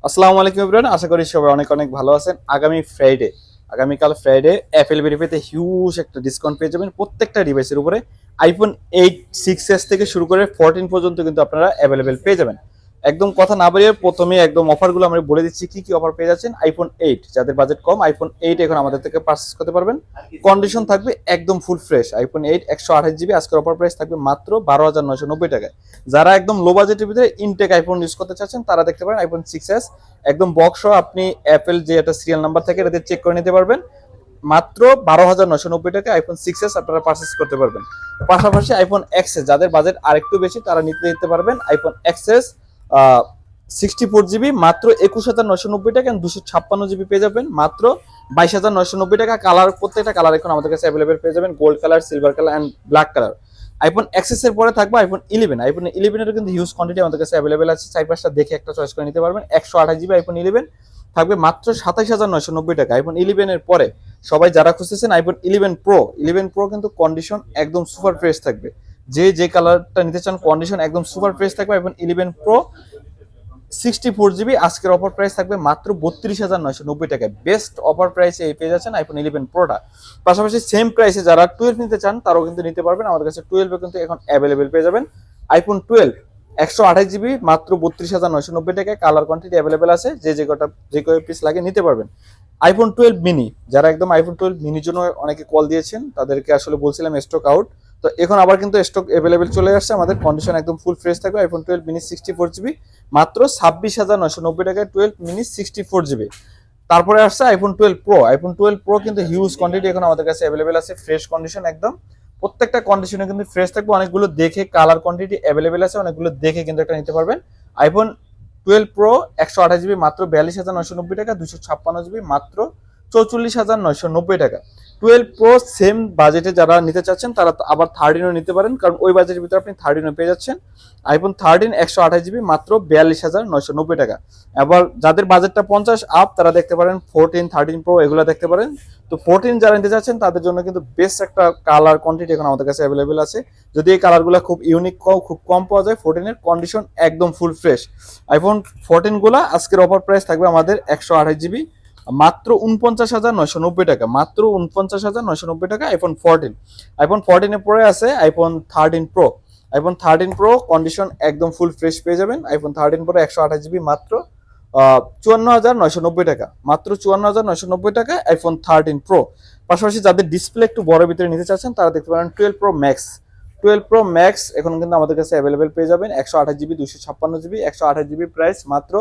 আসসালামু আলাইকুম এভরিওয়ান, আশা করি সবাই অনেক অনেক ভালো আছেন। আগামীকাল ফ্রাইডে অ্যাপেল ভেরিফাইতে হিউজ একটা ডিসকাউন্ট পেয়ে যাবেন প্রত্যেকটা ডিভাইসের উপরে। আইফোন 8 6s থেকে শুরু করে 14 পর্যন্ত কিন্তু আপনারা অ্যাভেলেবেল পেয়ে যাবেন। একদম কথা না বাড়িয়ে প্রথমে একদম অফারগুলো আমরা বলে দিচ্ছি কি কি অফার পেয়ে যাচ্ছেন। আইফোন 8 যাদের বাজেট কম, আইফোন 8 এখন আমাদের থেকে পারচেজ করতে পারবেন। কন্ডিশন থাকবে একদম ফুল ফ্রেশ। আইফোন 8 128 জিবি আজকের অফার প্রাইস থাকবে মাত্র 12,990 টাকায়। যারা একদম লো বাজেটের ভিতরে ইনটেক আইফোন ইউজ করতে চাচ্ছেন তারা দেখতে পারেন আইফোন 6s একদম বক্স সহ। আপনি অ্যাপেল যে একটা সিরিয়াল নাম্বার থাকে এটাতে চেক করে নিতে পারবেন। মাত্র 12,990 টাকা আইফোন 6s আপনারা পারচেস করতে পারবেন। পাশাপাশি আইফোন এক্সএস যাদের বাজেট আরেকটু বেশি তারা নিতে পারবেন আইফোন এক্সএস 64 জিবি মাত্র 21,990 টাকা। 256 জিবি পেয়ে যাবেন মাত্র 22,990 টাকা। কালার প্রত্যেকটা কালার এখন আমাদের কাছে অ্যাভেলেবেল পেয়ে যাবেন, gold colour, silver colour and black colour. IPhone XS এর পরে থাকবে আইফোন 11 এর কিন্তু হিউজ কোয়ান্টিটি আমাদের কাছে অ্যাভেলেবেল আছে। চার পাঁচটা দেখে একটা চয়েস করে নিতে পারবেন। 128 জিবি আইফোন 11 থাকবে মাত্র 27,990 টাকা। আইফোন 11 এর পরে সবাই যারা খুঁজতেছেন আইফোন 11 প্রো কিন্তু কন্ডিশন একদম সুপার ফ্রেশ থাকবে। যে কালারটা নিতে চান কন্ডিশন একদম সুপার ফ্রেশ থাকবে। আইফোন 11 প্রো 64 জিবি আজকের অফার প্রাইস থাকবে মাত্র 32,990 টাকায়। বেস্ট অফার প্রাইসে এই পেয়ে যাচ্ছেন আইফোন 11 প্রোটা। পাশাপাশি সেম প্রাইসে যারা 12 নিতে চান তারাও কিন্তু নিতে পারবেন। আমাদের কাছে 12 কিন্তু এখন অ্যাভেলেবেল পেয়ে যাবেন। আইফোন 128 জিবি মাত্র 32,990 টাকায়। কালার কোয়ান্টিটি অ্যাভেলেবেল আছে, যে কয় পিস লাগে নিতে পারবেন। আইফোন 12 মিনি যারা একদম আইফোন 12 মিনির জন্য অনেকে কল দিয়েছেন তাদেরকে আসলে বলছিলাম স্টক আউট, তো এখন আবার কিন্তু স্টক অ্যাভেলেবেল চলে আসছে। আমাদের কন্ডিশন একদম ফুল ফ্রেশ থাকবে। আইফোন 12 মিনি 64 জিবি মাত্র 26,990 টাকায় 12 মিনি 64 জিবি। তারপরে আসছে আইফোন 12 প্রো কিন্তু হিউজ কোয়ান্টিটি এখন আমাদের কাছে অ্যাভেলেবেল আছে, ফ্রেশ কন্ডিশন একদম। প্রত্যেকটা কন্ডিশনে কিন্তু ফ্রেশ থাকবে। অনেকগুলো দেখে কালার কোয়ান্টিটি অ্যাভেলেবেল আছে, অনেকগুলো দেখে কিন্তু একটা নিতে পারবেন। আইফোন 12 প্রো 128 জিবি মাত্র 42,990 টাকা। 256 জিবি মাত্র 44,990 টাকা। 12 প্রো সেম বাজেটে যারা নিতে চাচ্ছেন তারা আবার 13ও নিতে পারেন, কারণ ওই বাজেটের ভিতরে আপনি 13ও পেয়ে যাচ্ছেন। আইফোন 128 জিবি মাত্র 42,990 টাকা। আবার যাদের বাজেটটা 50 আপ তারা দেখতে পারেন 13 প্রো এগুলো দেখতে পারেন। তো 14 যারা নিতে চাচ্ছেন তাদের জন্য কিন্তু বেস্ট একটা কালার কোয়ান্টিটি এখন আমাদের কাছে অ্যাভেলেবেল আছে। যদি এই কালারগুলো খুব ইউনিক খুব কম পাওয়া যায়, 14 এর কন্ডিশন একদম ফুল ফ্রেশ। আইফোন 14 গুলা আজকের অফার প্রাইস থাকবে আমাদের 128 জিবি মাত্র 49,990 টাকা। মাত্র 49,990 টাকা আইফোন 14 এর পরে আছে আইফোন 13 প্রো কন্ডিশন একদম ফুল ফ্রেশ পেয়ে যাবেন। আইফোন 13 প্রো 128 জিবি মাত্র 54,990 টাকা। মাত্র 54,990 টাকা আইফোন 13 প্রো। পাশাপাশি যাদের ডিসপ্লে একটু বড় ভিতরে নিতে চাচ্ছেন তারা দেখতে পারেন 12 প্রো ম্যাক্স এখন কিন্তু আমাদের কাছে অ্যাভেলেবেল পেয়ে যাবেন। 128 জিবি 256 জিবি 128 জিবি প্রাইস মাত্র